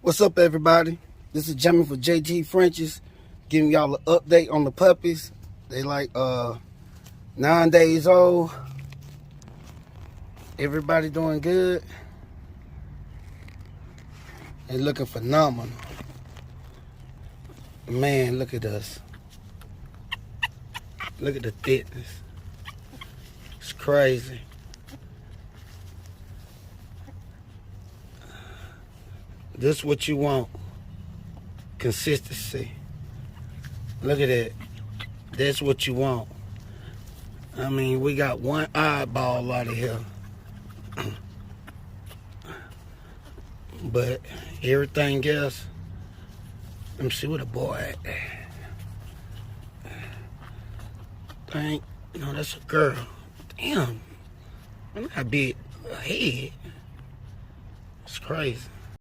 What's up, everybody? This is Jimmy for JG Frenchies, giving y'all an update on the puppies. They like 9 days old. Everybody doing good. They looking phenomenal. Man, look at us. Look at the thickness. It's crazy. This is what you want. Consistency. Look at that. That's what you want. I mean, we got one eyeball out of here. But everything else, let me see where the boy at. No, that's a girl. Damn. Look how big her head. It's crazy.